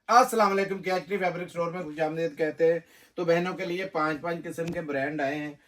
अस्सलाम वालेकुम। कैचरी fabric store में खुशामदीद कहते हैं। तो बहनों के लिए 5 किस्म के ब्रांड आए हैं।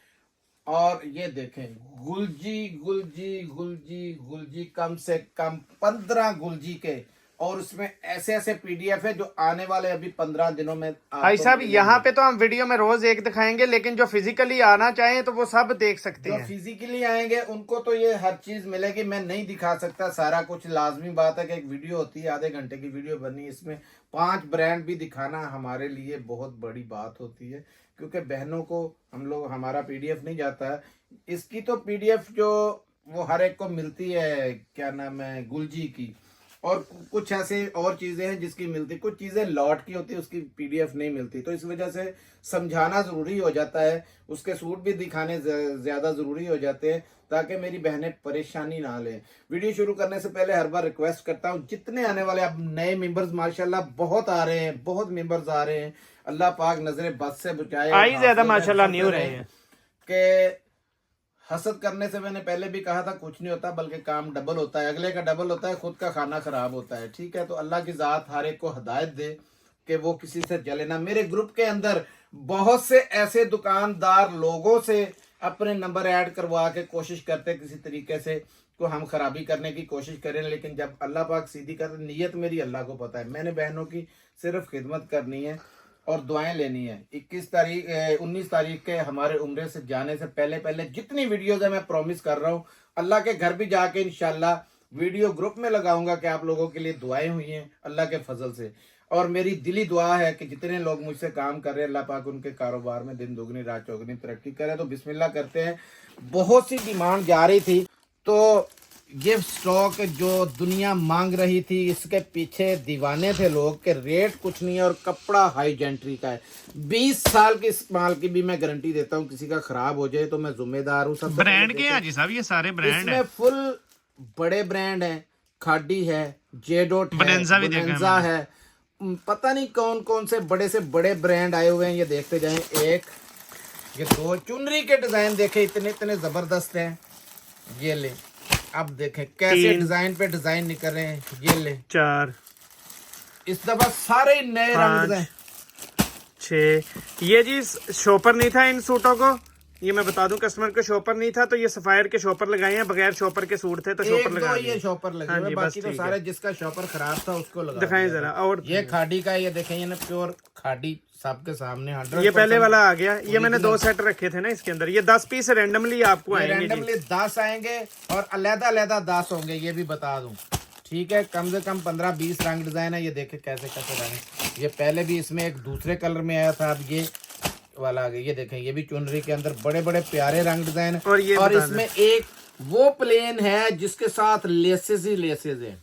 और ये देखें, गुलजी गुलजी गुलजी गुलजी, कम से कम 15 गुलजी के। और उसमें ऐसे ऐसे पीडीएफ है जो आने वाले अभी 15 दिनों में भाई आपको साहब मिलेंगे। यहाँ पे तो हम वीडियो में रोज एक दिखाएंगे, लेकिन जो फिजिकली आना चाहें तो वो सब देख सकते जो हैं। फिजिकली आएंगे उनको तो ये हर चीज मिलेगी। मैं नहीं दिखा सकता सारा कुछ, लाजमी बात है कि एक वीडियो होती है, आधे घंटे की वीडियो बनी, इसमें 5 ब्रांड भी दिखाना हमारे लिए बहुत बड़ी बात होती है, क्योंकि बहनों को हम लोग, हमारा पीडीएफ नहीं जाता है। इसकी तो पीडीएफ जो वो हर एक को मिलती है, क्या नाम है, गुलजी की। और कुछ ऐसे और चीजें हैं जिसकी मिलती, कुछ चीजें लॉट की होती है, उसकी पीडीएफ नहीं मिलती। तो इस वजह से समझाना जरूरी हो जाता है, उसके सूट भी दिखाने ज्यादा जरूरी हो जाते हैं, ताकि मेरी बहनें परेशानी ना लें। वीडियो शुरू करने से पहले हर बार रिक्वेस्ट करता हूँ, जितने आने वाले अब नए मेंबर्स माशाल्लाह बहुत आ रहे हैं, बहुत मेंबर्स आ रहे हैं, अल्लाह पाक नजरे बद से बचाए। आई ज्यादा माशाल्लाह न्यू रहे हैं कि हसद करने से मैंने पहले भी कहा था, कुछ नहीं होता, बल्कि काम डबल होता है, अगले का डबल होता है, खुद का खाना खराब होता है। ठीक है, तो अल्लाह की जात हर एक को हिदायत दे कि वो किसी से जले ना। मेरे ग्रुप के अंदर बहुत से ऐसे दुकानदार लोगों से अपने नंबर ऐड करवा के कोशिश करते किसी तरीके से को हम खराबी करने की कोशिश करें, लेकिन जब अल्लाह पाक सीधी कर, नीयत मेरी अल्लाह को पता है। मैंने बहनों की सिर्फ खिदमत करनी है और दुआएं लेनी है। 19 तारीख के हमारे उम्रे से जाने से पहले पहले जितनी वीडियोज है, मैं प्रॉमिस कर रहा हूँ, अल्लाह के घर भी जाके इंशाल्लाह वीडियो ग्रुप में लगाऊंगा कि आप लोगों के लिए दुआएं हुई हैं अल्लाह के फजल से। और मेरी दिली दुआ है कि जितने लोग मुझसे काम कर रहे हैं, अल्लाह पाक उनके कारोबार में दिन दुगनी रात चौगनी तरक्की करे। तो बिस्मिल्लाह करते हैं। बहुत सी डिमांड जा रही थी, तो ये स्टॉक जो दुनिया मांग रही थी, इसके पीछे दीवाने थे लोग के रेट कुछ नहीं है और कपड़ा हाई जेंट्री का है। 20 साल के इस माल की भी मैं गारंटी देता हूँ, किसी का खराब हो जाए तो मैं जिम्मेदार हूँ। सब ब्रांड के हैं जी साहब, ये सारे ब्रांड इसमें हैं। फुल बड़े ब्रांड हैं, खाडी है, जेडोट है, बोनेंजा भी देखा है बोनेंजा मैंने। है, पता नहीं कौन कौन से बड़े ब्रांड आए हुए हैं। ये देखते जाएं, एक ये दो चुनरी के डिजाइन देखे, इतने इतने जबरदस्त हैं। ये ले, अब देखें कैसे डिजाइन पे डिजाइन निकल रहे हैं। ये ले 4 इस दफा सारे नए रंग डिजाइन। 6 ये जी शॉपर नहीं था इन सूटों को, ये मैं बता दूं कस्टमर को, शॉपर नहीं था तो ये सफायर के शॉपर लगाए हैं, बगैर शॉपर के सूट थे तो शॉपर लगा दिए। ये शॉपर लगे हुए, बाकी तो सारे जिसका शॉपर खराब था उसको लगा दिखाएं जरा। और ये खाड़ी का, ये देखें, ये ना प्योर खाड़ी सबके सामने 100%। ये पहले वाला आ गया, ये मैंने 2 सेट रखे थे ना इसके अंदर। ये 10 पीस रैंडमली आपको आएंगे, रैंडमली 10 आएंगे और अलग-अलग 10 होंगे, ये भी बता दूं। ठीक है, कम से कम 15-20 रंग डिजाइन है। ये देखे कैसे कैसे रंग, ये पहले भी इसमें एक दूसरे कलर में आया था, अब ये वाला आ गया। ये देखें, ये भी चुनरी के अंदर बड़े बड़े प्यारे रंग डिजाइन है। और इसमें एक वो प्लेन है जिसके साथ लेसेस ही लेसेस है।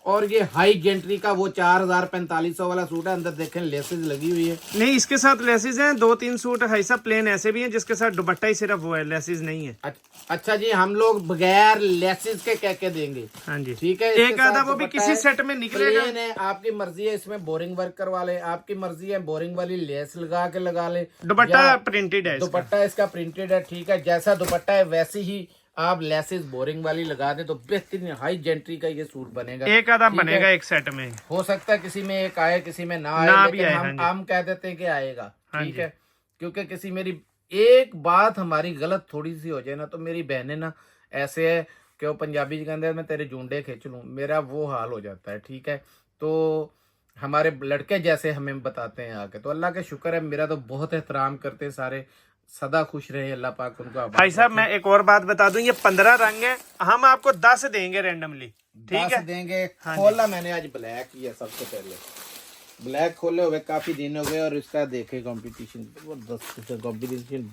और ये हाई जेंट्री का वो 4000-4500 वाला सूट है, अंदर देखें लेसेस लगी हुई है। नहीं, इसके साथ लेसेस हैं। 2-3 सूट है ऐसा प्लेन ऐसे भी हैं जिसके साथ दुपट्टा ही सिर्फ वो है, लेसेस नहीं है। अच्छा जी, हम लोग बगैर लेसेस के कह के देंगे। हाँ जी, ठीक है। एक आधा वो भी किसी सेट में निकलेगा। प्लेन है, आपकी मर्जी है इसमें बोरिंग वर्क करवा ले, आपकी मर्जी है बोरिंग वाली लेस लगा के लगा ले। दुपट्टा प्रिंटेड है, दुपट्टा इसका प्रिंटेड है। ठीक है, जैसा दुपट्टा है वैसी ही आप लेसेस बोरिंग वाली लगा दे तो बेहतरीन हाई जेंट्री का ये सूट बनेगा। एक आधा बनेगा एक सेट में। हो सकता है किसी में एक आए, किसी में ना आए, लेकिन हम कह देते हैं कि आएगा। ठीक है, क्योंकि किसी मेरी एक बात हमारी गलत थोड़ी सी हो जाए ना, तो मेरी बहनें ना ऐसे है कि वो पंजाबी के अंदर मैं तेरे जूंडे खींच लूं, मेरा वो हाल हो जाता है। ठीक है, तो हमारे लड़के जैसे हमें बताते हैं आके, तो अल्लाह का शुक्र है, मेरा तो बहुत एहतराम करते हैं सारे, सदा खुश रहे अल्लाह पाक उनको। भाई साहब मैं एक और बात बता दूं, ये 15 रंग है, हम आपको 10 देंगे रैंडमली। ठीक है, देंगे। खोला मैंने आज ब्लैक किया, सबसे पहले ब्लैक खोले हुए काफी दिन हो गए, और इसका देखे कंपटीशन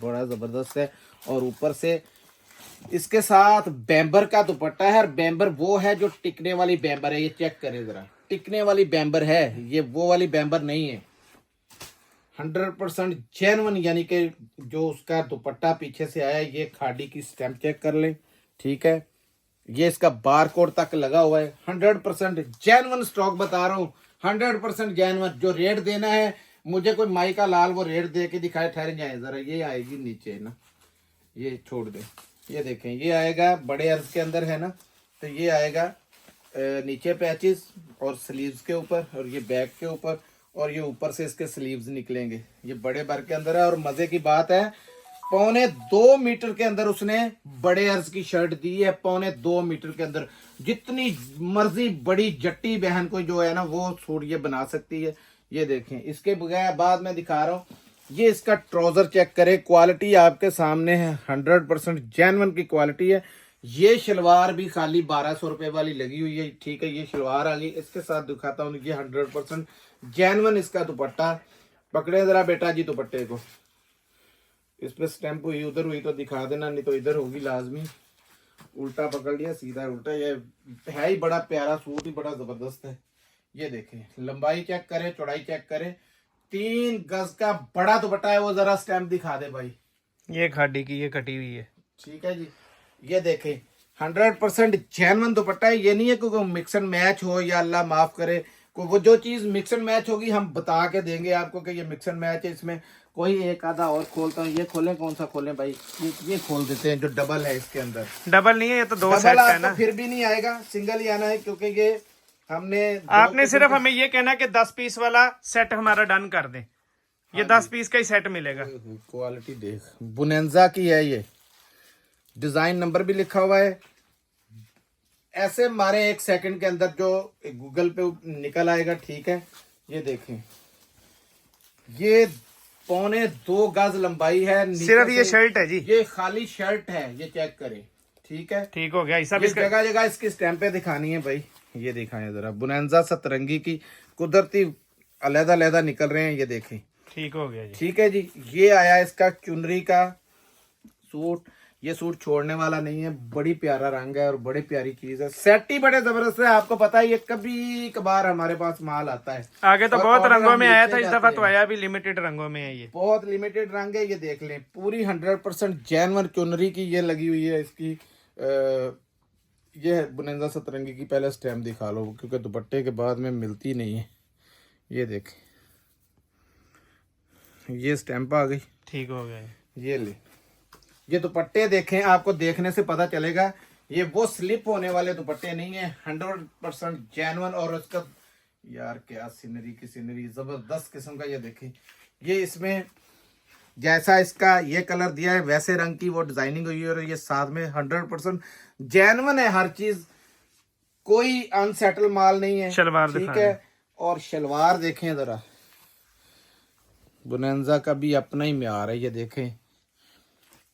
बड़ा जबरदस्त है। और ऊपर से इसके साथ बैम्बर का दुपट्टा है, और बैम्बर वो है जो टिकने वाली बैम्बर है। ये चेक करें जरा, टिकने वाली बैम्बर है, ये वो वाली बैम्बर नहीं है। 100% जेन्युइन, यानी कि जो उसका दुपट्टा पीछे से आया, ये खाड़ी की स्टैम्प चेक कर लें। ठीक है, ये इसका बार कोड तक लगा हुआ है। 100% जेन्युइन स्टॉक बता रहा हूँ, 100% जेन्युइन। जो रेट देना है मुझे, कोई माई का लाल वो रेट दे के दिखाए, ठहर जाए जरा। ये आएगी नीचे ना, ये छोड़ दे, ये देखें, ये आएगा बड़े अर्ज के अंदर है ना, तो ये आएगा नीचे पैचेस और स्लीव्स के ऊपर, और ये बैक के ऊपर, और ये ऊपर से इसके स्लीव्स निकलेंगे। ये बड़े भर के अंदर है। और मजे की बात है, 1.25 मीटर के अंदर उसने बड़े अर्ज की शर्ट दी है। 1.25 मीटर के अंदर जितनी मर्जी बड़ी जट्टी बहन को जो है ना वो सूट ये बना सकती है। ये देखें, इसके बगैर बाद में दिखा रहा हूँ। ये इसका ट्राउजर चेक करें, क्वालिटी आपके सामने है, 100% जेन्युइन की क्वालिटी है। ये शलवार भी खाली 1200 रुपए वाली लगी हुई है, ठीक है। ये शलवार आ गई, इसके साथ दिखाता हूँ। ये 100% जेन्युइन इसका दुपट्टा। पकड़े जरा बेटा जी दुपट्टे को, इस पे स्टैंप हुई, उधर हुई तो दिखा देना, नहीं तो इधर होगी लाजमी। उल्टा पकड़ लिया, सीधा उल्टा। ये है ही बड़ा प्यारा सूट, ही बड़ा जबरदस्त है। ये देखें, लंबाई चेक करें, चौड़ाई चेक करें, 3 गज का बड़ा दुपट्टा है। वो जरा स्टैंप दिखा दे भाई। ये खाड़ी की, ये कटी हुई है, ठीक है जी। ये देखें, 100% जेन्युइन दुपट्टा है। ये नहीं है कि मिक्स एंड मैच हो, या अल्लाह माफ करे वो जो चीज मिक्स एंड मैच होगी हम बता के देंगे आपको कि ये मिक्स एंड मैच है। इसमें कोई एक आधा और खोलता हूँ। ये खोलें, कौन सा खोलें भाई? ये खोल देते हैं जो डबल है इसके अंदर। डबल नहीं है, ये तो 2 सेट डबल है ना। फिर भी नहीं आएगा, सिंगल ही आना है, क्योंकि ये हमने आपने सिर्फ हमें ये कहना कि 10 पीस वाला सेट हमारा डन कर दें। ये 10 पीस का ही सेट मिलेगा। क्वालिटी देख, बुनेंजा की है ये, डिजाइन नंबर भी लिखा हुआ है। ऐसे मारे 1 सेकंड के अंदर जो गूगल पे निकल आएगा, ठीक है। ये देखें, ये 1.25 गज लंबाई है। सिर्फ ये शर्ट है जी, ये खाली शर्ट है, ये चेक करें, ठीक है। ठीक हो गया। इस जगह जगह इसकी स्टैंपें दिखानी है भाई। ये दिखाएं जरा, बुनेंजा सतरंगी की कुदरती अलग-अलग निकल रहे हैं। ये देखें, ठीक हो गया जी। ठीक है जी। ये आया इसका चुनरी का सूट। ये सूट छोड़ने वाला नहीं है, बड़ी प्यारा रंग है और बड़ी प्यारी चीज है। सेट ही बड़े जबरदस्त है, आपको पता है। ये कभी कभार हमारे पास माल आता है, आगे तो बहुत रंगों में आया था, इस दफा तो आया भी लिमिटेड रंगों में है। ये बहुत लिमिटेड रंग है। ये देख लें, पूरी 100% जेन्युइन चुनरी की ये लगी हुई है इसकी। ये बुनेंजा सतरंगी की। पहले स्टैम्प दिखा लो, क्योंकि दुपट्टे के बाद में मिलती नहीं है। ये देखें, ये स्टैंप आ गई, ठीक हो गया। ये ले, ये दुपट्टे देखें, आपको देखने से पता चलेगा ये वो स्लिप होने वाले दुपट्टे नहीं है, 100% जेन्युइन। और उसका यार क्या सीनरी की सीनरी, जबरदस्त किस्म का। ये देखें, ये इसमें जैसा इसका ये कलर दिया है वैसे रंग की वो डिजाइनिंग हुई है। और ये साथ में 100% जेन्युइन है हर चीज, कोई अनसेटल माल नहीं है। शलवार ठीक है। और शलवार देखें जरा, बुनेंजा का भी अपना ही म्यार है। ये देखें,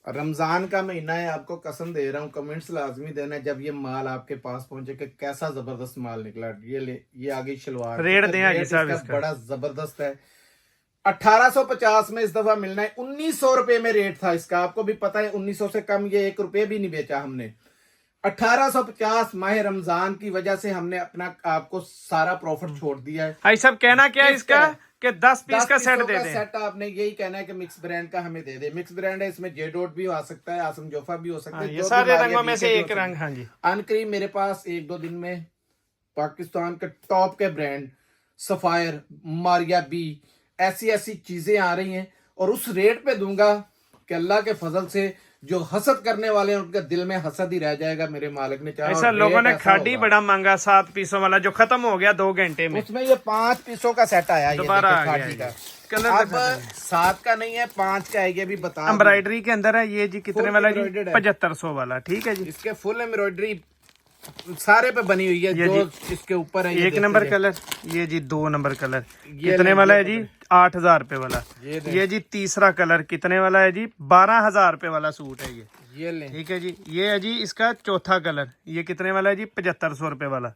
रमजान का महीना है, आपको कसम दे रहा हूँ, कमेंट्स लाजमी देना जब ये माल आपके पास पहुंचे कि कैसा जबरदस्त माल निकला। ये ले, ये आ गई शलवार। रेट दें हाजी साहब इसका बड़ा जबरदस्त है। 1850 में इस दफा मिलना है। 1900 रुपए में रेट था इसका, आपको भी पता है। 1900 से कम ये 1 रुपये भी नहीं बेचा हमने। 1850 माह रमजान की वजह से हमने अपना आपको सारा प्रॉफिट छोड़ दिया है। भाई सब कहना क्या है इसका कि 10 पीस का सेट दे दें। सेट आपने यही कहना है कि मिक्स ब्रांड का हमें दे दे। मिक्स ब्रांड है, इसमें जे डॉट भी आ सकता है, आसम जोफा भी हो सकता है। ये सारे रंगों में से एक रंग। हाँ जी। अनकरीब मेरे पास 1-2 दिन में पाकिस्तान के टॉप के ब्रांड सफायर, मारिया बी, ऐसी चीजें आ रही हैं। और उस रेट पे दूंगा कि अल्लाह के फजल से जो हसद करने वाले हैं उनके दिल में हसद ही रह जाएगा। मेरे मालिक ने चाहा। ऐसा लोगों ने खाड़ी बड़ा मांगा 7 पीसों वाला, जो खत्म हो गया 2 घंटे में। उसमें ये 5 पीसों का सेट आया, दोबारा आ गया खाड़ी का। कलर अब 7 का नहीं है, 5 का है। ये भी बता, एम्ब्रॉयडरी के अंदर है। ये जी कितने वाला जी? 7500 वाला। ठीक है जी। इसके फुल एम्ब्रॉयडरी सारे पे बनी हुई है। जो इसके ऊपर है 1 नंबर कलर, ये जी 2 नंबर कलर कितने वाला है जी? 8000 रुपए वाला। ये जी तीसरा कलर कितने वाला है जी? 12000 रुपए वाला सूट है ये ले। ठीक है जी। ये है जी इसका चौथा कलर, ये कितने वाला है जी? 7500 रुपए वाला।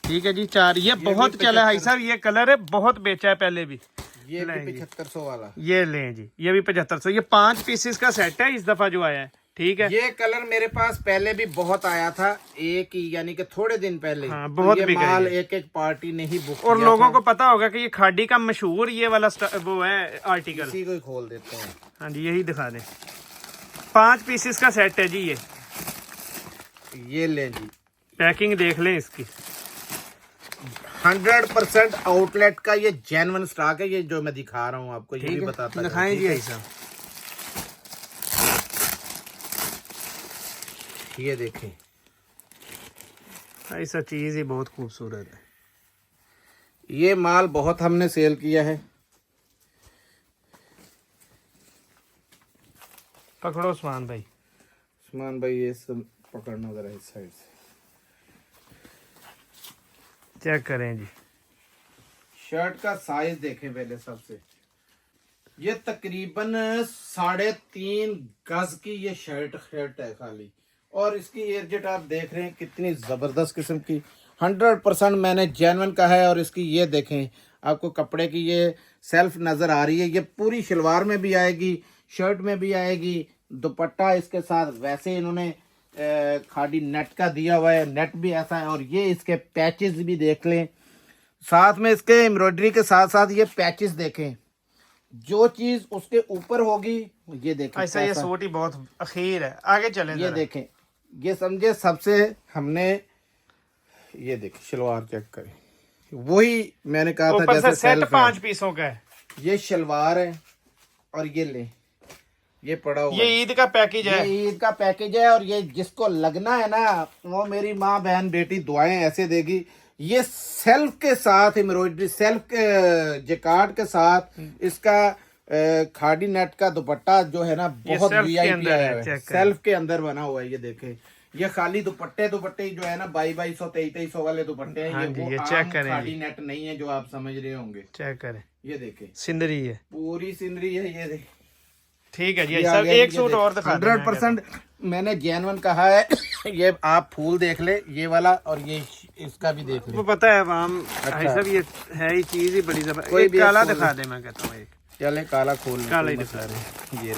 ठीक है जी। 4 ये बहुत चला है साहब, ये कलर है, बहुत बेचा है पहले भी। ये 7500 वाला, ये लें जी, ये भी 7500। ये 5 पीसेस का सेट है इस दफा जो आया है। ठीक है। ये कलर मेरे पास पहले भी बहुत आया था, एक ही यानी कि थोड़े दिन पहले। हाँ, बहुत तो ये माल एक पार्टी ने ही बुक और लोगों को पता होगा कि ये खाड़ी का मशहूर ये वाला वो है आर्टिकल। इसी को ही खोल देते हैं। हाँ जी, यही दिखा दें। 5 पीसेस का सेट है जी ये लें जी। पैकिंग देख लें इसकी। 100% आउटलेट का ये जेन्युइन स्टॉक है, ये जो मैं दिखा रहा हूँ आपको। ये भी बताता दिखाएं जी ऐसा। ये देखें, ऐसा चीज ही बहुत खूबसूरत है। ये माल बहुत हमने सेल किया है। पकड़ो उस्मान भाई। उस्मान भाई ये सब पकड़ना जरा इस साइड से। चेक करें जी। शर्ट का साइज देखें पहले सबसे। ये तकरीबन 3.5 गज की ये शर्ट है खाली, और इसकी एयरजेट आप देख रहे हैं कितनी जबरदस्त किस्म की, 100% मैंने जेन्युइन का है। और इसकी ये देखें, आपको कपड़े की ये सेल्फ नजर आ रही है। ये पूरी शलवार में भी आएगी, शर्ट में भी आएगी, दुपट्टा इसके साथ वैसे इन्होंने खादी नेट का दिया हुआ है, नेट भी ऐसा है। और ये इसके पैचेस भी देख लें, साथ में इसके एम्ब्रॉयडरी के साथ साथ ये पैचेस देखें। जो चीज उसके ऊपर होगी ये देखें। ऐसा ये सूट ही बहुत अखीर है। आगे चलें ये देखें, ये समझे सबसे हमने ये देखें शलवार चेक करें। वही मैंने कहा था जैसे सेट 5 पीसों का है। ये शलवार है और ये ले, ये पड़ा हुआ ये ईद का पैकेज है। ये ईद का पैकेज है। और ये जिसको लगना है ना, वो मेरी माँ बहन बेटी दुआएं ऐसे देगी। ये सेल्फ के साथ एम्ब्रॉयडरी, सेल्फ के जैकार्ड के साथ इसका खादी नेट का दुपट्टा जो है ना बहुत वीआईपी है, सेल्फ के अंदर बना हुआ है। ये देखें, ये खाली दुपट्टे जो है ना 2200 2300 वाले दुपट्टे हैं। ये चेक करें, खादी नेट नहीं है जो आप समझ रहे होंगे। चेक करें, ये देखें सिंदरी है, पूरी सिंदरी है। ये देखें, ठीक है जी। सब एक सूट और दिखा 100% मैंने जेन्युइन कहा है। ये आप फूल देख ले, ये वाला, और ये इसका भी देख ले। वो पता है हम ऐसा भी है ही चीज ही बड़ी जबरदस्त। कोई काला दिखा दे, मैं कहता हूँ एक चले काला खोल, काला ही दिखा रहे।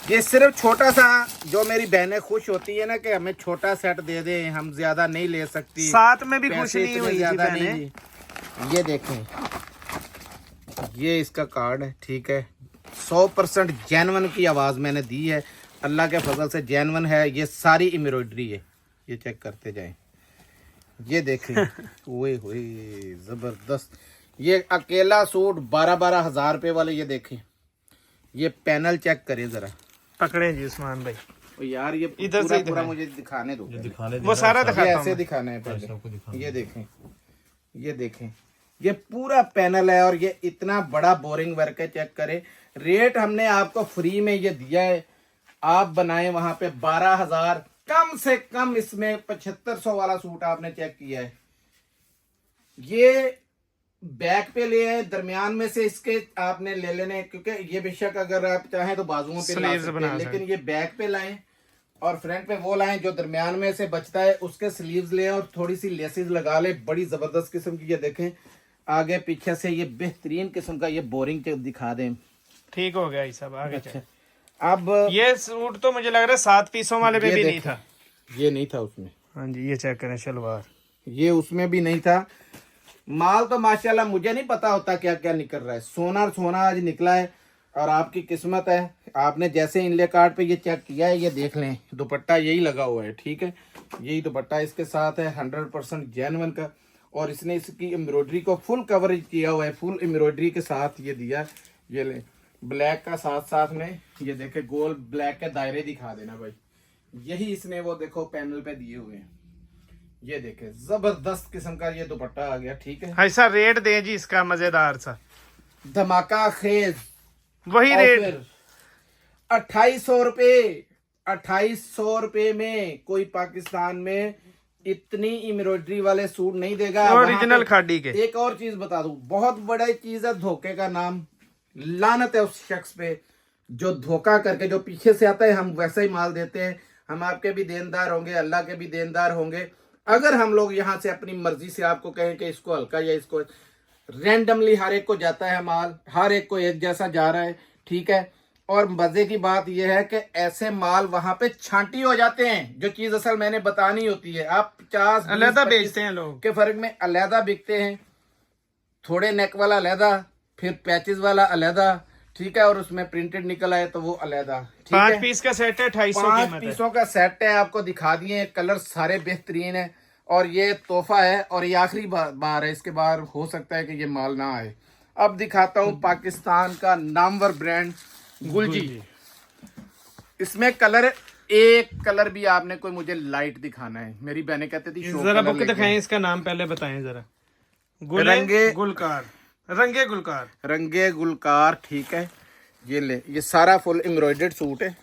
ये सिर्फ छोटा सा, जो मेरी बहनें खुश होती है ना कि हमें छोटा सेट दे दे, हम ज्यादा नहीं ले सकती, साथ में भी खुश नहीं हुई ज्यादा नहीं। ये देखें, ये इसका कार्ड है, ठीक है। 100% जेन्युइन की आवाज मैंने दी है, अल्लाह के फजल से जेन्युइन है। ये सारी एम्ब्रॉयडरी है, ये चेक करते जाएं। ये देखें, ओए होए जबरदस्त। ये अकेला सूट 12-12 हजार रुपए वाले। ये देखें, ये पैनल चेक करें जरा। पकड़े जी उस्मान भाई। ओ यार ये इधर पूरा से पूरा मुझे दिखाने दो, वो सारा दिखाता हूं ऐसे दिखाना है पहले। ये देखें, ये देखें, ये पूरा पैनल है और ये इतना बड़ा बोरिंग वर्क है। चेक करें, रेट हमने आपको फ्री में ये दिया है। आप बनाए वहां पे 12,000, कम से कम इसमें 7500 वाला सूट आपने चेक किया है। ये बैक पे ले आए, दरमियान में से इसके आपने ले लेने, क्योंकि ये बेशक अगर आप चाहें तो बाजुओं पे ला सकते हैं, लेकिन ये बैक पे लाएं और फ्रंट पे वो लाएं जो दरमियान में से बचता है, उसके स्लीव्स लें और थोड़ी सी लेसेस लगा ले। बड़ी जबरदस्त किस्म की। ये देखें, आगे पीछे से ये बेहतरीन किस्म का ये बोरिंग दिखा दें। ठीक हो गया ये सब। आगे अच्छा, अब ये सूट तो मुझे लग रहा है 7 पीसों वाले में भी नहीं था। ये नहीं था उसमें। हाँ जी, ये चेक करें शलवार, ये उसमें भी नहीं था। माल तो माशाल्लाह मुझे नहीं पता होता क्या क्या निकल रहा है। सोना सोना आज निकला है और आपकी किस्मत है। आपने जैसे इनले कार्ड पे ये चेक किया है, ये देख लें, दुपट्टा यही लगा हुआ है, ठीक है। यही दुपट्टा इसके साथ है, 100% जेन्युइन का। और इसने इसकी एम्ब्रॉयडरी को फुल कवरेज किया हुआ है, फुल एम्ब्रॉयडरी के साथ ये दिया। ये ले ब्लैक का साथ साथ में ये देखे, गोल ब्लैक के दायरे दिखा देना भाई। यही इसने वो देखो पैनल पे दिए हुए हैं। ये देखे, जबरदस्त किस्म का ये दुपट्टा आ गया, ठीक है। ऐसा रेट दे जी इसका मजेदार सा, धमाका खेज वही रेट 2800 रुपए। 2800 रुपए में कोई पाकिस्तान में इतनी एम्ब्रॉयडरी वाले सूट नहीं देगा, ओरिजिनल खादी के। एक और चीज बता दूं, बहुत बड़ा चीज है धोखे का नाम। लानत है उस शख्स पे जो धोखा करके, जो पीछे से आता है, हम वैसा ही माल देते हैं। हम आपके भी देनदार होंगे, अल्लाह के भी देनदार होंगे। अगर हम लोग यहाँ से अपनी मर्जी से आपको कहें कि इसको हल्का या इसको, रैंडमली हर एक को जाता है माल, हर एक को एक जैसा जा रहा है, ठीक है। और मजे की बात यह है कि ऐसे माल वहां पे छांटी हो जाते हैं, जो चीज असल मैंने बतानी होती है। आप 50 अलहदा बेचते हैं लोग के फर्क में अलहदा बिकते हैं, थोड़े नेक वाला अलहदा, फिर पैचेस वाला अलहदा, ठीक है। और उसमें प्रिंटेड निकल आए तो वो अलहदा। 5 पीस का सेट है, 250 5 पीसों का सेट है, आपको दिखा दिए। कलर सारे बेहतरीन है और ये तोहफा है और ये आखिरी बार है। इसके बाद हो सकता है कि ये माल ना आए। अब दिखाता हूँ पाकिस्तान का नामवर ब्रांड गुलजी। इसमें कलर एक कलर भी आपने कोई मुझे लाइट दिखाना है। मेरी बहनें कहती थी शो जरा कलर बुक लेके दिखाएं, इसका नाम पहले बताएं जरा। रंगे गुलकार, रंगे गुलकार, रंगे गुलकार। ठीक है, ये ले, ये सारा फुल एम्ब्रॉयडर्ड सूट है।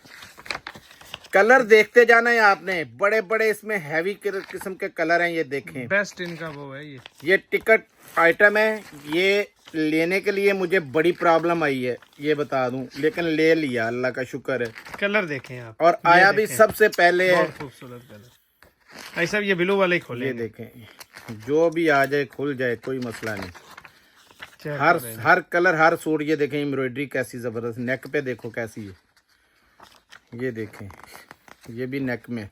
कलर देखते जाना है आपने, बड़े बड़े इसमें हैवी किस्म के कलर हैं। ये देखें, बेस्ट इनका वो है ये टिकट आइटम है। ये लेने के लिए मुझे बड़ी प्रॉब्लम आई है, ये बता दूं, लेकिन ले लिया, अल्लाह का शुक्र है। कलर देखें आप, और आया भी सबसे पहले है। बहुत खूबसूरत कलर। ऐसा ये ब्लू वाले ही खोले, ये देखें, जो भी आ जाए खुल जाए, कोई मसला नहीं। हर कलर, हर सूट। ये देखें एम्ब्रॉयडरी कैसी जबरदस्त, नेक पे देखो कैसी है। ये देखें, ये भी नेक में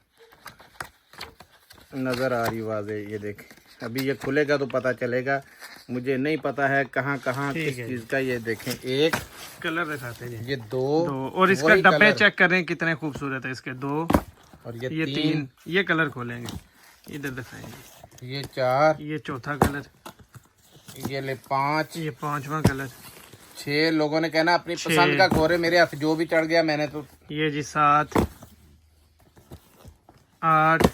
नजर आ रही वाज़े। ये देखें, अभी ये खुलेगा तो पता चलेगा, मुझे नहीं पता है कहाँ कहाँ किस चीज का। ये देखें, एक कलर दिखाते हैं, ये दो और इसका डब्बे चेक करें कितने खूबसूरत है इसके। 2 और ये 3, ये कलर खोलेंगे, इधर दिखाएंगे। ये 4, ये चौथा कलर, ये ले 5, ये 5वां कलर। 6 लोगों ने कहना अपनी पसंद का खोरे, मेरे हाथ जो भी चढ़ गया मैंने तो। ये जी 7, 8,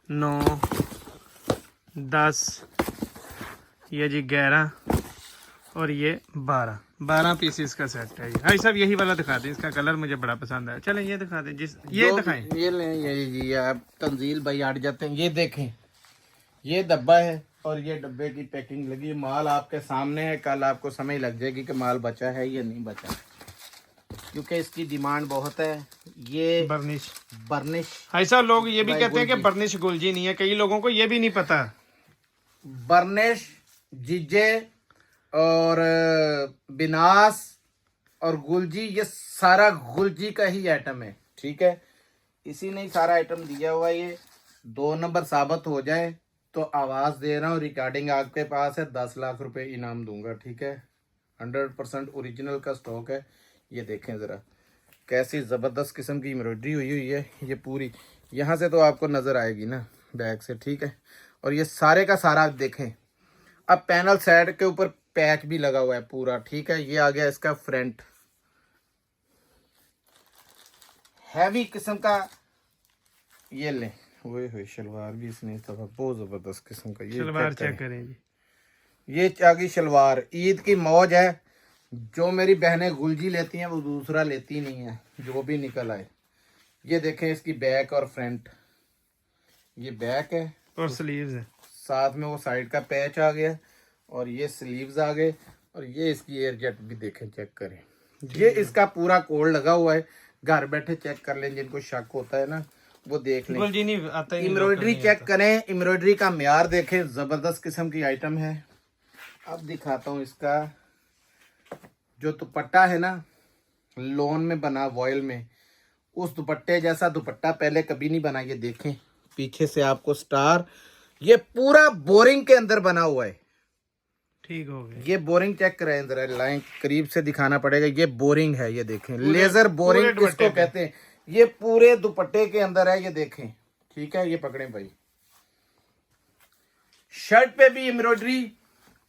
9, 10, ये जी 11 और ये 12 पीसेस का सेट है ये। भाई साहब यही वाला दिखा दें, इसका कलर मुझे बड़ा पसंद है। चलें ये दिखा दें, जिस ये दिखाएं। ये लें, ये जी आप तंजील भाई हट जाते हैं। ये देखें, ये डब्बा है और ये डब्बे की पैकिंग लगी। माल आपके सामने है, कल आपको समझ लग जाएगी कि माल बचा है या नहीं बचा, क्योंकि इसकी डिमांड बहुत है। ये बर्निश ऐसा लोग ये भी कहते हैं कि बर्निश गुलजी नहीं है, कई लोगों को ये भी नहीं पता। बर्निश, जीजे और बिनास और गुलजी, ये सारा गुलजी का ही आइटम है। ठीक है, इसी ने ही सारा आइटम दिया हुआ है। ये 2 नंबर साबित हो जाए तो आवाज दे रहा हूँ, रिकॉर्डिंग आपके पास है, 10 लाख रुपए इनाम दूंगा। ठीक है, 100% ओरिजिनल का स्टॉक है। ये देखें जरा कैसी जबरदस्त किस्म की एम्ब्रॉयडरी हुई है। ये पूरी यहाँ से तो आपको नजर आएगी ना, बैक से। ठीक है, और ये सारे का सारा आप देखें। अब पैनल साइड के ऊपर पैच भी लगा हुआ है पूरा। ठीक है, ये आ गया इसका फ्रंट, हैवी किस्म का। ये ले, वो हुई शलवार भी इसने इस दफा बहुत जबरदस्त किस्म का। ये शलवार चेक करें जी, ये आ गई शलवार। ईद की मौज है, जो मेरी बहनें गुलजी लेती हैं वो दूसरा लेती नहीं है, जो भी निकल आए। ये देखें इसकी बैक और फ्रंट, ये बैक है और स्लीव्स है, साथ में वो साइड का पैच आ गया और ये स्लीव्स आ गए। और ये इसकी एयर जेट भी देखें, चेक करें। ये इसका पूरा कोड लगा हुआ है, घर बैठे चेक कर लें, जिनको शक होता है ना वो देख लें। एम्ब्रॉयडरी चेक करें, एम्ब्रॉयडरी का म्यार देखें, जबरदस्त किस्म की आइटम है। अब दिखाता हूँ इसका जो दुपट्टा है ना, लोन में बना, वॉयल में, उस दुपट्टे जैसा दुपट्टा पहले कभी नहीं बना। ये देखें पीछे से आपको स्टार, ये पूरा बोरिंग के अंदर बना हुआ है। ठीक हो गया, ये बोरिंग चेक करें जरा, लाइन करीब से दिखाना पड़ेगा। ये बोरिंग है, ये देखें, लेजर बोरिंग किसको कहते हैं। ये पूरे दुपट्टे के अंदर है, ये देखें। ठीक है, ये पकड़ें भाई, शर्ट पे भी एम्ब्रॉयडरी,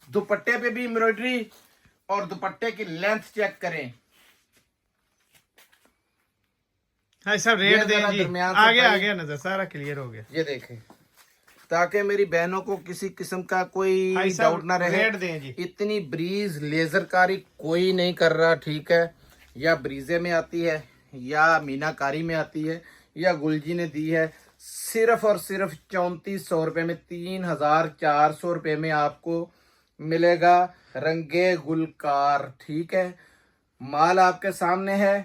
दुपट्टे पे भी एम्ब्रॉयडरी, और दुपट्टे की लेंथ चेक करें। हाँ सब रेट दें जी, आ गया नजर, सारा क्लियर हो गया। ये देखें, ताकि मेरी बहनों को किसी किस्म का कोई डाउट ना रहे। रेट दें जी। इतनी ब्रीज लेजरकारी कोई नहीं कर रहा। ठीक है, या ब्रीजे में आती है, या मीनाकारी में आती है, या गुलजी ने दी है। सिर्फ और सिर्फ 3400 रुपए में, 3400 रुपए में आपको मिलेगा रंगे गुलकार। ठीक है, माल आपके सामने है।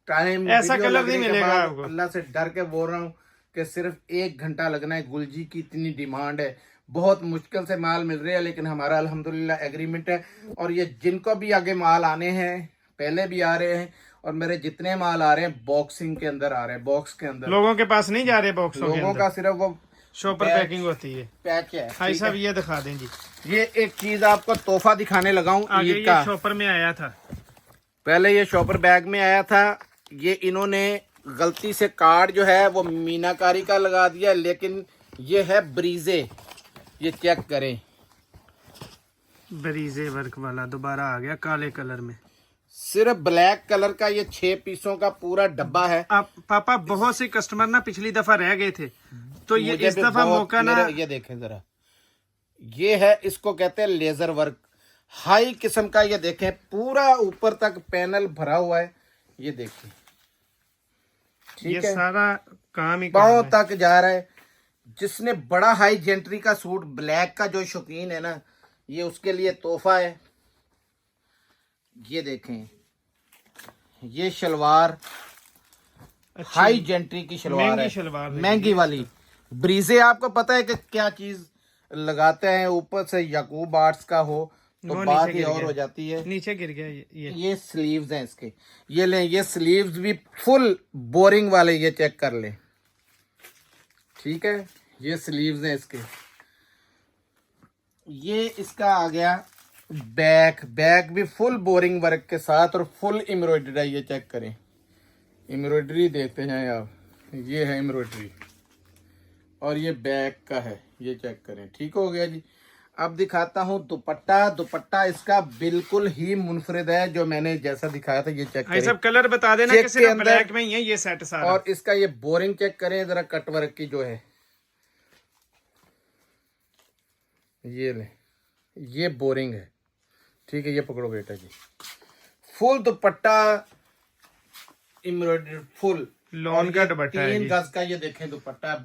टाइम ऐसा कलर नहीं मिलेगा आपको, अल्लाह से डर के बोल रहा हूँ कि सिर्फ 1 घंटा लगना है। गुलजी की इतनी डिमांड है, बहुत मुश्किल से माल मिल रहे हैं, लेकिन हमारा अल्हम्दुलिल्लाह एग्रीमेंट है। और ये जिनको भी आगे माल आने हैं, पहले भी आ रहे हैं, और मेरे जितने माल आ रहे हैं बॉक्सिंग के अंदर आ रहे हैं, बॉक्स के अंदर। लोगों के पास नहीं जा रहे बॉक्सों के अंदर, लोगों का सिर्फ वो शॉपर पैकिंग होती है, पैक है। भाई साहब ये दिखा दें जी। ये एक चीज आपको तोहफा दिखाने लगा हूँ ईद का। शॉपर में आया था, पहले ये शॉपर बैग में आया था। ये इन्होंने गलती से कार्ड जो है वो मीनाकारी का लगा दिया, लेकिन ये है ब्रीजे। ये चेक करें, ब्रीजे वर्क वाला दोबारा आ गया काले कलर में। सिर्फ ब्लैक कलर का ये 6 पीसों का पूरा डब्बा है। आप पापा बहुत से कस्टमर ना पिछली दफा रह गए थे, तो ये मुझे इस भी दफा बहुत मौका ना, ये देखें जरा, ये है, इसको कहते हैं लेजर वर्क, हाई किस्म का। ये देखें पूरा ऊपर तक पैनल भरा हुआ है, ये देखें, ये ठीक है, सारा काम ही पांव काम है। तक जा रहा है। जिसने बड़ा हाई जेंट्री का सूट ब्लैक का जो शौकीन है ना, ये उसके लिए तोहफा है। ये देखें, ये शलवार हाई जेंट्री की शलवार महंगी है, शलवार है। महंगी वाली। ब्रीजे आपको पता है कि क्या चीज लगाते हैं, ऊपर से याकूब आर्ट्स का हो तो वो बात नीचे ही गिर और गया। हो जाती है। नीचे गिर गया ये। स्लीव्स हैं इसके, ये लें, ये स्लीव्स भी फुल बोरिंग वाले, ये चेक कर लें, ठीक है, ये स्लीव्स हैं इसके। ये इसका आ गया बैक, बैक भी फुल बोरिंग वर्क के साथ और फुल एम्ब्रॉयडरी है, ये चेक करें, एम्ब्रॉयडरी देखते हैं आप, ये है एम्ब्रॉयडरी और ये बैक का है, ये चेक करें, ठीक हो गया जी। अब दिखाता हूँ दुपट्टा। दुपट्टा इसका बिल्कुल ही मुनफरिद है, जो मैंने जैसा दिखाया था, ये चेक भाई करें, सब कलर बता देना चेक कि के सिर्फ अंदर। ब्लैक में ही है ये सेट सारा। और इसका ये बोरिंग चेक करें जरा, कट वर्क की जो है, ये ले, ये बोरिंग है, ठीक है, ये पकड़ो बेटा जी, full dupatta embroidery full lawn का दुपट्टा है 3 जी। गज का, ये देखें दुपट्टा,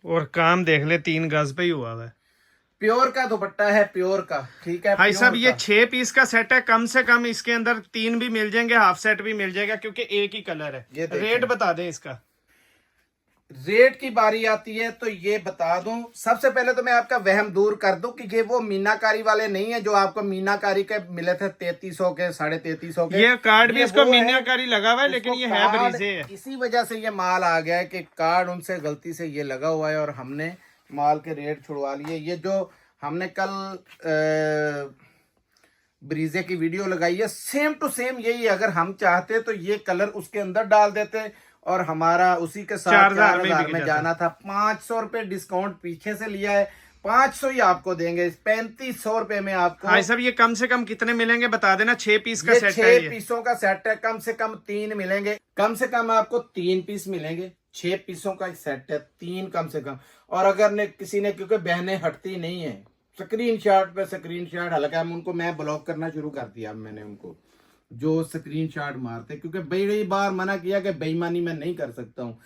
और काम देख ले 3 गज पे ही हुआ है। प्योर का दुपट्टा है, प्योर का, ठीक है भाई प्योर साहब ये का। 6 पीस का सेट है, कम से कम इसके अंदर 3 भी मिल जाएंगे, हाफ सेट भी मिल जाएगा, क्योंकि एक ही कलर ये है। देखें। रेट बता दें इसका। रेट की बारी आती है तो ये बता दूं, सबसे पहले तो मैं आपका वहम दूर कर दूं कि ये वो मीनाकारी वाले नहीं है जो आपको मीनाकारी के मिले थे 3300 के, 3350 के। ये कार्ड भी ये इसको वो है, मीनाकारी लगा हुआ है, लेकिन इसको ये है कार्ड, ब्रीजे है। इसी वजह से ये माल आ गया है कि कार्ड उनसे गलती से ये लगा हुआ है और हमने माल के रेट छुड़वा लिए। ये जो हमने कल ब्रीजे की वीडियो लगाई है, सेम टू सेम यही, अगर हम चाहते तो ये कलर उसके अंदर डाल देते और हमारा उसी के साथ 4000 में जाना था। 500 रुपए डिस्काउंट पीछे से लिया है, 500 ही आपको देंगे, 3500 रुपए में आपको। भाई साहब ये कम से कम कितने मिलेंगे बता देना। 6 पीस का ये सेट 6 है ये। पीसों का सेट है, कम से कम 3 मिलेंगे, कम से कम आपको 3 पीस मिलेंगे। 6 पीसों का सेट है, 3 कम से कम। और अगर ने किसी ने, क्योंकि बहनें हटती नहीं है, स्क्रीनशॉट पे स्क्रीनशॉट, हल्का उनको मैं ब्लॉक करना शुरू कर दिया मैंने, उनको जो स्क्रीनशॉट मारते, क्योंकि बड़ी बार मना किया कि बेईमानी मैं नहीं कर सकता हूँ।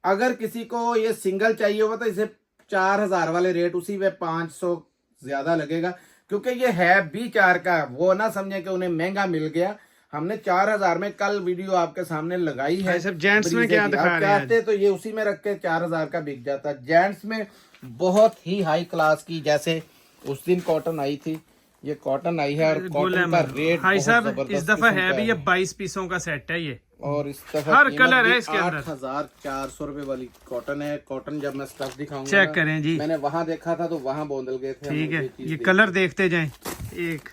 अगर किसी को ये सिंगल चाहिए होगा तो इसे 4000 वाले रेट, उसी पे 500 ज्यादा लगेगा, क्योंकि ये है भी 4 का, वो ना समझे कि उन्हें महंगा मिल गया। हमने 4000 में कल वीडियो आपके सामने लगाई है। सब जेंट्स में क्या दिखा रहे हैं? तो ये उसी में रख के 4000 का बिक जाता। जेंट्स में बहुत ही हाई क्लास की, जैसे उस दिन कॉटन आई थी, ये कॉटन आई है और कॉटन का रेट भाई बहुत साहब जबरदस्त इस दफा किस्म है का भी ये 22 पीसों का सेट है ये, और इस दफा हर कीमत कलर है भी इसके अंदर। 8400 रुपए वाली कॉटन है। कॉटन जब मैं स्टफ दिखाऊंगा चेक ना, करें जी। मैंने वहां देखा था तो वहां बोंदल गए थे। ठीक है, चीज़ ये देखी। कलर देखते जाएं। एक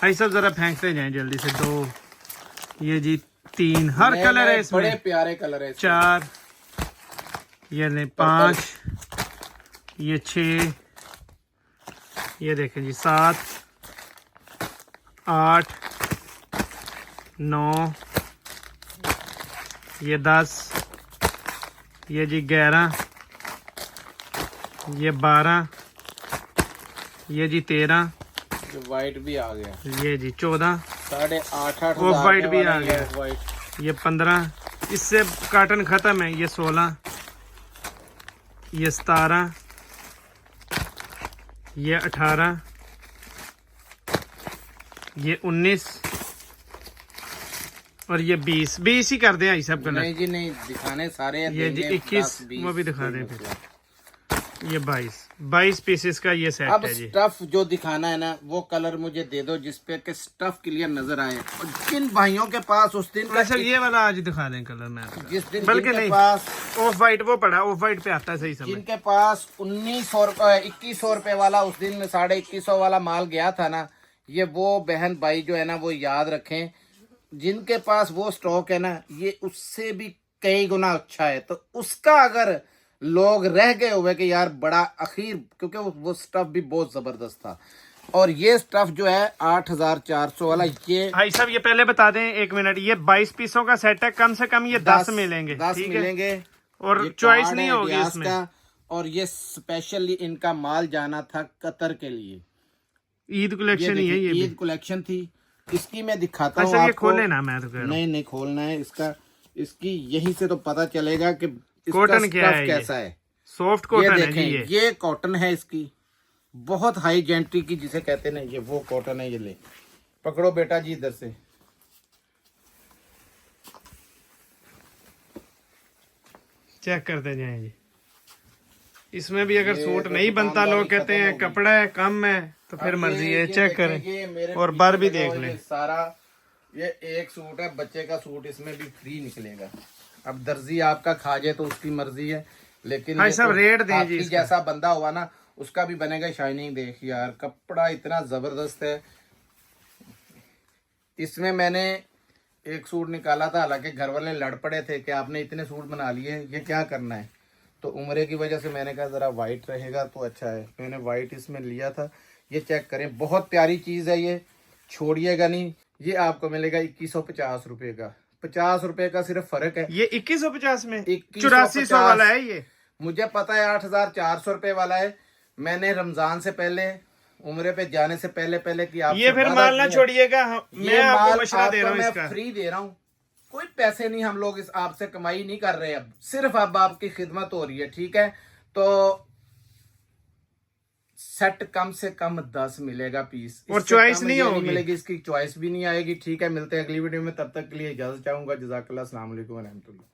भाई साहब जरा फेंकते जाएं जल्दी से। 2 ये जी, 3 हर नए कलर नए है इसमें। बड़े प्यारे कलर है इसके। 4 ये नहीं, 5 ये 6 ये देखें जी, 7 8 9 ये 10 ये जी 11 ये 12 ये जी 13 जो वाइट भी आ गया, ये जी 14 8,500 ऑफ वाइट भी आ गया। वाइट। ये 15 इससे काटन खत्म है। ये 16 ये 17 ये 18 ये 19 और ये 20 ही कर दें आई सब कलर। नहीं जी नहीं, दिखाने सारे हैं, ये जी देंगे 21 10, 20, वो भी दिखा दें कोई फिर। मसला। ये 22 पीसेस का ये सेट अब है जी। स्टफ जो दिखाना है ना, वो कलर मुझे दे दो जिसपे के स्टफ क्लियर नजर आए। और जिन भाइयों के पास उस दिन का, अच्छा ये वाला आज दिखा दें कलर में, जिस दिन बल्कि जिनके नहीं, पास ऑफ वाइट वो पड़ा, ऑफ वाइट पे आता है सही समय। जिनके पास 2100 रुपए वाला उस दिन 2150 वाला माल गया था ना, ये वो बहन भाई जो है ना, वो याद रखें, जिनके पास वो स्टॉक है ना, ये उससे भी कई गुना अच्छा है। तो उसका अगर लोग रह गए हुए कि यार बड़ा अखीर, क्योंकि वो स्टफ भी बहुत जबरदस्त था, और ये स्टफ जो है 8400 वाला, ये भाई साहब ये पहले बता दें 1 मिनट, ये 22 पीसों का सेट है, कम से कम ये 10 मिलेंगे, 10 ठीक है? मिलेंगे और ये चॉइस कार्ड नहीं है होगी डियास इसमें का। और ये स्पेशली इनका माल जाना था कतर के लिए, ईद कलेक्शन ही है ये भी। ईद कलेक्शन थी। इसकी मैं दिखाता हूँ अच्छा ये आपको। खोले ना, मैं तो कह रहा हूँ नहीं खोलना है इसका, इसकी यहीं से तो पता चलेगा कि इसका कॉटन क्या स्टफ है, कैसा है। सॉफ्ट ये कॉटन है जी देखें, ये कॉटन है इसकी, बहुत हाई जेंट्री की जिसे कहते हैं, ये वो कॉटन है। ये ले पकड़ो बेटा जी इधर से, चेक करते जाएं जी। इसमें भी अगर ये सूट तो नहीं बनता, लोग दुकानदारी कहते खत्म हैं होगी। कपड़ा है कम है, तो फिर अब मर्जी है, ये चेक देखें, ये करें मेरे और पीछे बार भी लगा देख हुआ लें। ये सारा, ये एक सूट है, बच्चे का सूट इसमें भी फ्री निकलेगा। अब दर्जी आपका खा जाए तो उसकी मर्जी है, लेकिन भाई ये साहब तो रेट दें जी आपकी इसका। जैसा बंदा हुआ ना उसका भी बनेगा। शाइनिंग देख यार, कपड़ा इतना जबरदस्त है। इसमें मैंने एक सूट निकाला था, हालांकि घर वाले लड़ पड़े थे कि आपने इतने सूट बना लिए, ये क्या करना है। तो उम्र की वजह से मैंने कहा जरा वाइट रहेगा तो अच्छा है, मैंने वाइट इसमें लिया था। ये चेक करें, बहुत प्यारी चीज है, ये छोड़िएगा नहीं। ये आपको मिलेगा 2150 रुपए का, 50 रुपए का सिर्फ फर्क है। ये 2150 में 2150 8400 वाला है ये। मुझे पता है 8400 रुपए वाला है। मैंने रमजान से पहले, उम्र पे जाने से पहले पहले कि आप ये फिर माल ना छोड़िएगा, मैं आपको मशवरा दे रहा हूँ मैं इसका। फ्री दे रहा हूँ, कोई पैसे नहीं, हम लोग इस आपसे कमाई नहीं कर रहे, अब सिर्फ अब आपकी खिदमत हो रही है, ठीक है। तो सेट कम से कम 10 मिलेगा पीस, और इससे चॉइस कम नहीं ये होगी। मिलेगी, इसकी चॉइस भी नहीं आएगी, ठीक है। मिलते हैं अगली वीडियो में, तब तक के लिए इजाजत चाहूंगा। जज़ाकल्लाह, अस्सलाम वालेकुम व रहमतुल्लाह।